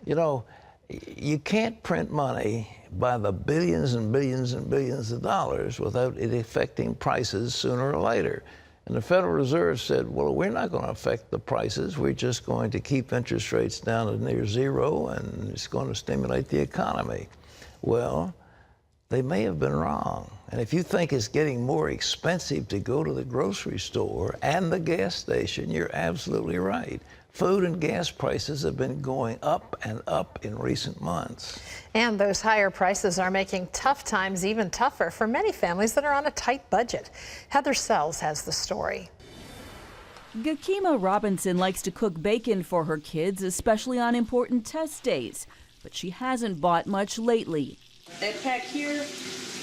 You know, you can't print money by the billions and billions and billions of dollars without it affecting prices sooner or later. And the Federal Reserve said, well, we're not going to affect the prices. We're just going to keep interest rates down to near zero, and it's going to stimulate the economy. Well, they may have been wrong. And if you think it's getting more expensive to go to the grocery store and the gas station, you're absolutely right. Food and gas prices have been going up and up in recent months. And those higher prices are making tough times even tougher for many families that are on a tight budget. Heather Sells has the story. Gakima Robinson likes to cook bacon for her kids, especially on important test days. But she hasn't bought much lately. That pack here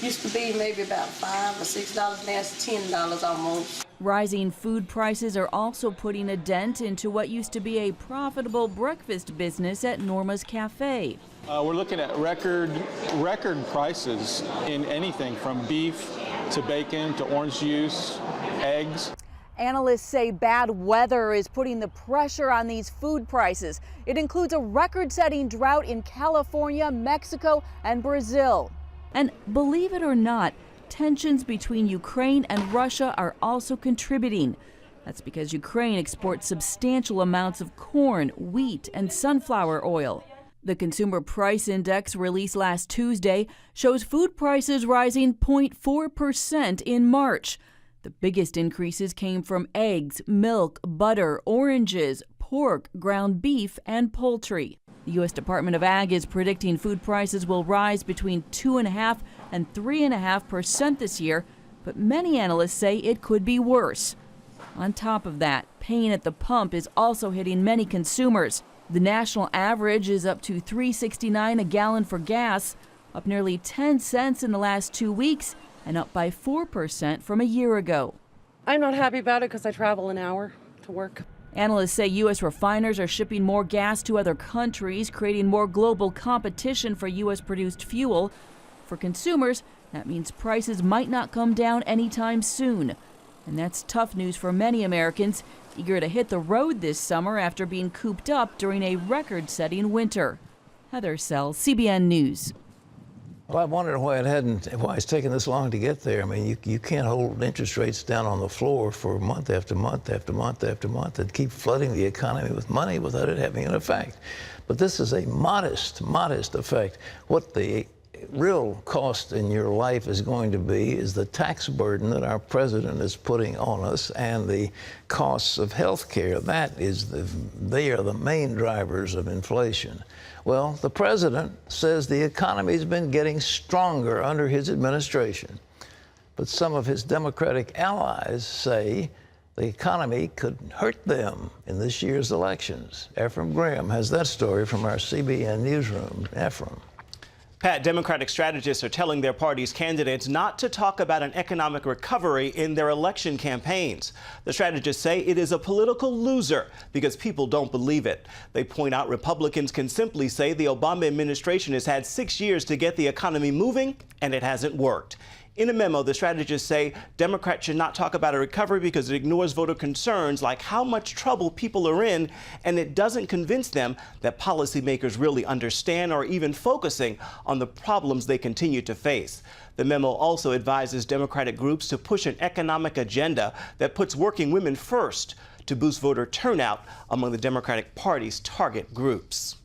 used to be maybe about $5 or $6, now it's $10 almost. Rising food prices are also putting a dent into what used to be a profitable breakfast business at Norma's Cafe. We're looking at record prices in anything from beef to bacon to orange juice, eggs. Analysts say bad weather is putting the pressure on these food prices. It includes a record-setting drought in California, Mexico, and Brazil. And believe it or not, tensions between Ukraine and Russia are also contributing. That's because Ukraine exports substantial amounts of corn, wheat, and sunflower oil. The Consumer Price Index released last Tuesday shows food prices rising 0.4% in March. The biggest increases came from eggs, milk, butter, oranges, pork, ground beef, and poultry. The U.S. Department of Ag is predicting food prices will rise between 2.5% and 3.5% this year, but many analysts say it could be worse. On top of that, pain at the pump is also hitting many consumers. The national average is up to $3.69 a gallon for gas, up nearly 10 cents in the last 2 weeks, and up by 4% from a year ago. I'm not happy about it because I travel an hour to work. Analysts say U.S. refiners are shipping more gas to other countries, creating more global competition for U.S.-produced fuel. For consumers, that means prices might not come down anytime soon. And that's tough news for many Americans eager to hit the road this summer after being cooped up during a record-setting winter. Heather Sells, CBN News. Well, I wondered why it's taken this long to get there. I mean, you can't hold interest rates down on the floor for month after month after month after month and keep flooding the economy with money without it having an effect. But this is a modest effect. What the real cost in your life is going to be is the tax burden that our president is putting on us and the costs of health care. They are the main drivers of inflation. Well, the president says the economy's been getting stronger under his administration. But some of his Democratic allies say the economy could hurt them in this year's elections. Ephraim Graham has that story from our CBN newsroom. Ephraim. Pat, Democratic strategists are telling their party's candidates not to talk about an economic recovery in their election campaigns. The strategists say it is a political loser because people don't believe it. They point out Republicans can simply say the Obama administration has had 6 years to get the economy moving, and it hasn't worked. In a memo, the strategists say Democrats should not talk about a recovery because it ignores voter concerns like how much trouble people are in, and it doesn't convince them that policymakers really understand or even focusing on the problems they continue to face. The memo also advises Democratic groups to push an economic agenda that puts working women first to boost voter turnout among the Democratic Party's target groups.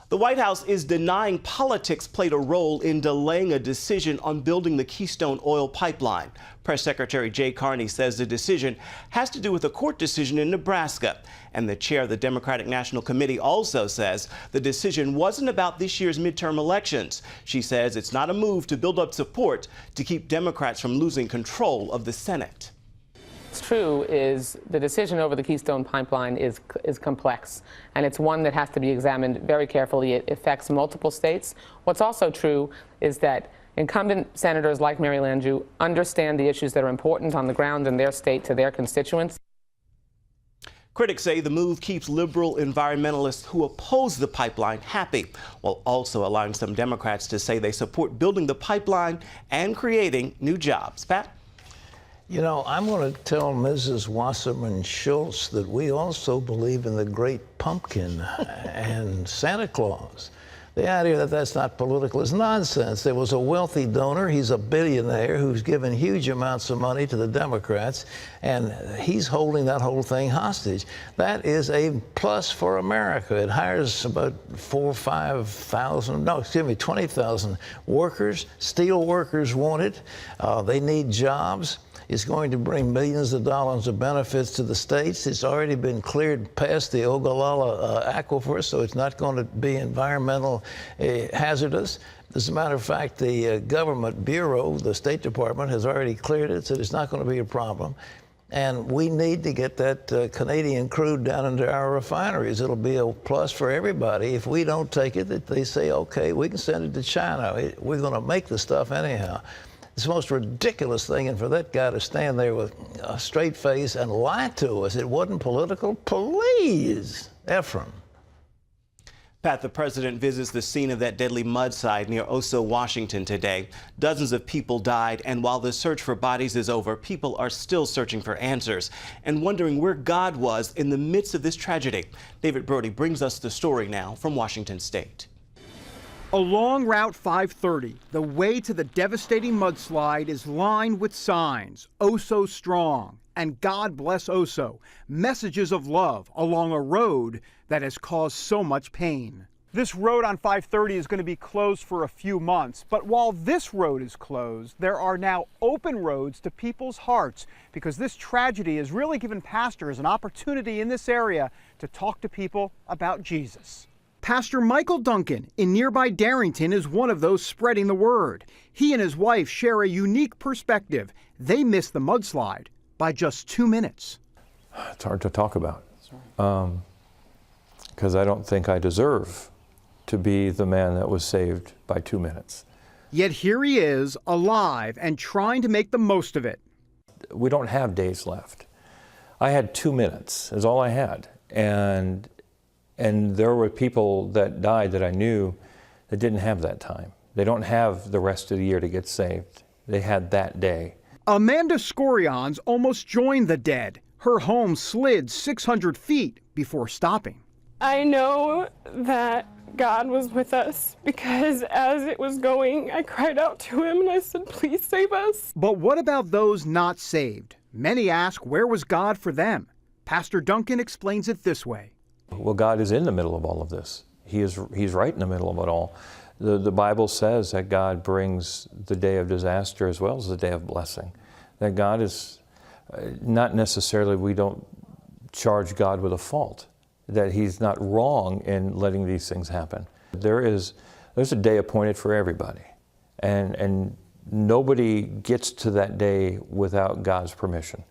The White House is denying politics played a role in delaying a decision on building the Keystone oil pipeline. Press Secretary Jay Carney says the decision has to do with a court decision in Nebraska. And the chair of the Democratic National Committee also says the decision wasn't about this year's midterm elections. She says it's not a move to build up support to keep Democrats from losing control of the Senate. What's true is the decision over the Keystone Pipeline is complex, and it's one that has to be examined very carefully. It affects multiple states. What's also true is that incumbent senators like Mary Landrieu understand the issues that are important on the ground in their state to their constituents. Critics say the move keeps liberal environmentalists who oppose the pipeline happy, while also allowing some Democrats to say they support building the pipeline and creating new jobs. Pat? You know, I'm going to tell Mrs. Wasserman Schultz that we also believe in the great pumpkin and Santa Claus. The idea that that's not political is nonsense. There was a wealthy donor, he's a billionaire, who's given huge amounts of money to the Democrats, and he's holding that whole thing hostage. That is a plus for America. It hires about 20,000 workers. Steel workers want it. They need jobs. It's going to bring millions of dollars of benefits to the states. It's already been cleared past the Ogallala aquifer, so it's not going to be environmental hazardous. As a matter of fact, the government bureau, the State Department, has already cleared it, so it's not going to be a problem. And we need to get that Canadian crude down into our refineries. It'll be a plus for everybody. If we don't take it, they say, okay, we can send it to China. We're going to make the stuff anyhow. It's the most ridiculous thing, and for that guy to stand there with a straight face and lie to us, it wasn't political. Please, Ephraim. Pat, the president visits the scene of that deadly mudslide near Oso, Washington today. Dozens of people died, and while the search for bodies is over, people are still searching for answers and wondering where God was in the midst of this tragedy. David Brody brings us the story now from Washington State. Along Route 530, the way to the devastating mudslide is lined with signs, Oso strong, and God bless Oso, messages of love along a road that has caused so much pain. This road on 530 is going to be closed for a few months, but while this road is closed, there are now open roads to people's hearts because this tragedy has really given pastors an opportunity in this area to talk to people about Jesus. Pastor Michael Duncan in nearby Darrington is one of those spreading the word. He and his wife share a unique perspective. They missed the mudslide by just 2 minutes. It's hard to talk about because I don't think I deserve to be the man that was saved by 2 minutes. Yet here he is, alive and trying to make the most of it. We don't have days left. I had 2 minutes, is all I had. And there were people that died that I knew that didn't have that time. They don't have the rest of the year to get saved. They had that day. Amanda Scorions almost joined the dead. Her home slid 600 feet before stopping. I know that God was with us because as it was going, I cried out to him and I said, please save us. But what about those not saved? Many ask, where was God for them? Pastor Duncan explains it this way. Well, God is in the middle of all of this. He's right in the middle of it all. The Bible says that God brings the day of disaster as well as the day of blessing. That God is not necessarily, we don't charge God with a fault, that he's not wrong in letting these things happen. There's a day appointed for everybody, and nobody gets to that day without God's permission.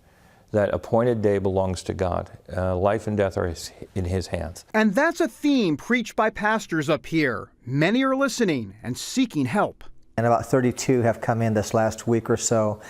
That appointed day belongs to God. Life and death are in his hands. And that's a theme preached by pastors up here. Many are listening and seeking help. And about 32 have come in this last week or so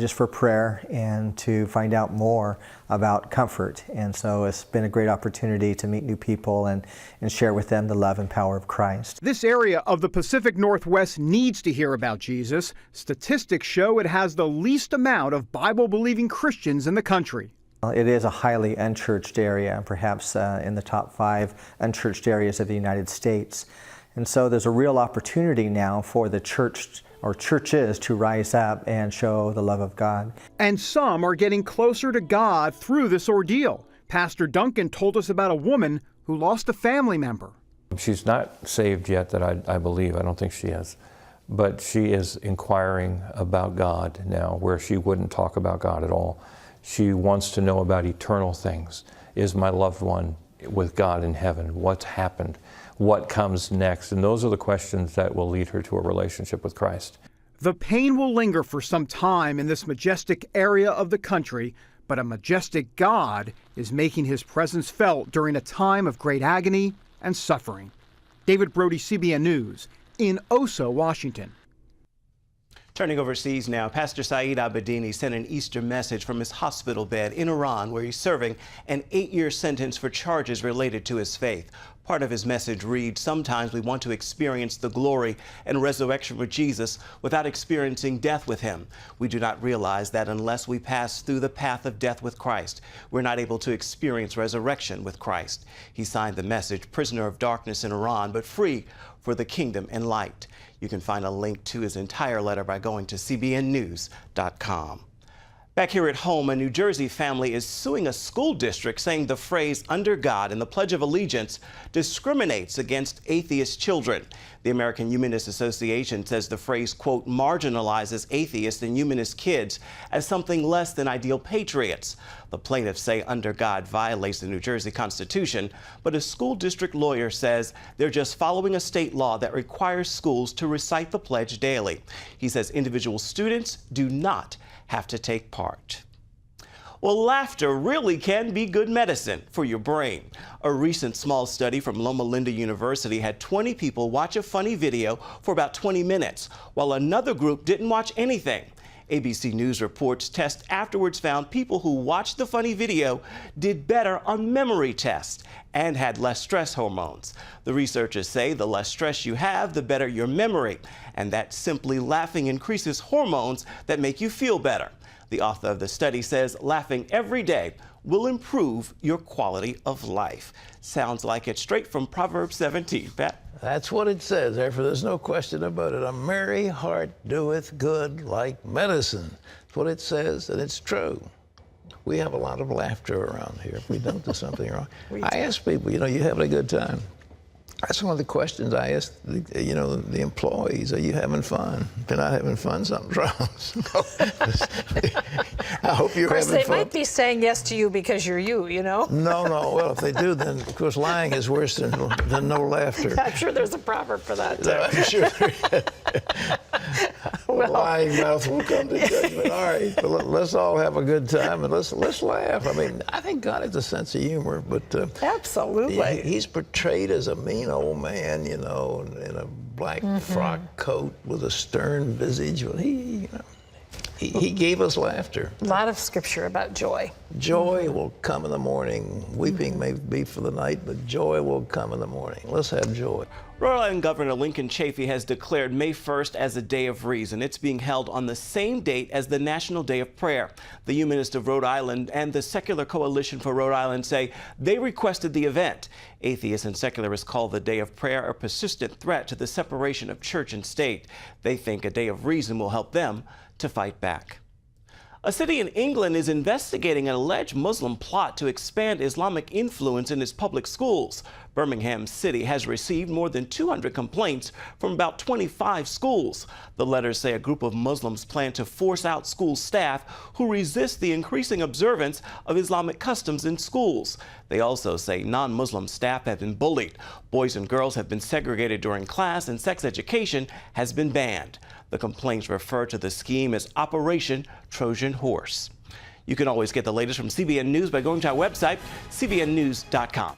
just for prayer and to find out more about comfort. And so it's been a great opportunity to meet new people and share with them the love and power of Christ. This area of the Pacific Northwest needs to hear about Jesus. Statistics show it has the least amount of Bible-believing Christians in the country. It is a highly unchurched area, perhaps in the top 5 unchurched areas of the United States. And so there's a real opportunity now for the church or churches to rise up and show the love of God. And some are getting closer to God through this ordeal. Pastor Duncan told us about a woman who lost a family member. She's not saved yet that I believe. I don't think she is. But she is inquiring about God now, where she wouldn't talk about God at all. She wants to know about eternal things. Is my loved one with God in heaven? What's happened? What comes next? And those are the questions that will lead her to a relationship with Christ. The pain will linger for some time in this majestic area of the country, but a majestic God is making his presence felt during a time of great agony and suffering. David Brody, CBN News, in Oso, Washington. Turning overseas now, Pastor Saeed Abedini sent an Easter message from his hospital bed in Iran, where he's serving an 8-year sentence for charges related to his faith. Part of his message reads, sometimes we want to experience the glory and resurrection with Jesus without experiencing death with him. We do not realize that unless we pass through the path of death with Christ, we're not able to experience resurrection with Christ. He signed the message, prisoner of darkness in Iran, but free for the kingdom and light. You can find a link to his entire letter by going to cbnnews.com. Back here at home, a New Jersey family is suing a school district saying the phrase "under God" in the Pledge of Allegiance discriminates against atheist children. The American Humanist Association says the phrase, quote, marginalizes atheist and humanist kids as something less than ideal patriots. The plaintiffs say "under God" violates the New Jersey Constitution, but a school district lawyer says they're just following a state law that requires schools to recite the pledge daily. He says individual students do not have to take part. Well, laughter really can be good medicine for your brain. A recent small study from Loma Linda University had 20 people watch a funny video for about 20 minutes, while another group didn't watch anything. ABC News reports tests afterwards found people who watched the funny video did better on memory tests and had less stress hormones. The researchers say the less stress you have, the better your memory, and that simply laughing increases hormones that make you feel better. The author of the study says laughing every day will improve your quality of life. Sounds like it's straight from Proverbs 17, Pat. That's what it says, therefore there's no question about it. A merry heart doeth good like medicine. That's what it says, and it's true. We have a lot of laughter around here if we don't do something wrong. I ask people, you having a good time? That's one of the questions I ask, the employees. Are you having fun? If you're not having fun, something's wrong. I hope you're having fun. Of course, they might be saying yes to you because you're you, No. Well, if they do, then, of course, lying is worse than no laughter. I'm sure there's a proverb for that, too. I'm sure there is. Lying mouth will come to judgment. All right, but let's all have a good time and let's laugh. I mean, I think God has a sense of humor, but absolutely, He's portrayed as a mean old man, in a black frock coat with a stern visage. Well, he gave us laughter. A lot of scripture about joy. Joy will come in the morning. Weeping may be for the night, but joy will come in the morning. Let's have joy. Rhode Island Governor Lincoln Chafee has declared May 1st as a Day of Reason. It's being held on the same date as the National Day of Prayer. The Humanist of Rhode Island and the Secular Coalition for Rhode Island say they requested the event. Atheists and secularists call the Day of Prayer a persistent threat to the separation of church and state. They think a Day of Reason will help them to fight back. A city in England is investigating an alleged Muslim plot to expand Islamic influence in its public schools. Birmingham City has received more than 200 complaints from about 25 schools. The letters say a group of Muslims plan to force out school staff who resist the increasing observance of Islamic customs in schools. They also say non-Muslim staff have been bullied. Boys and girls have been segregated during class, and sex education has been banned. The complaints refer to the scheme as Operation Trojan Horse. You can always get the latest from CBN News by going to our website, cbnnews.com.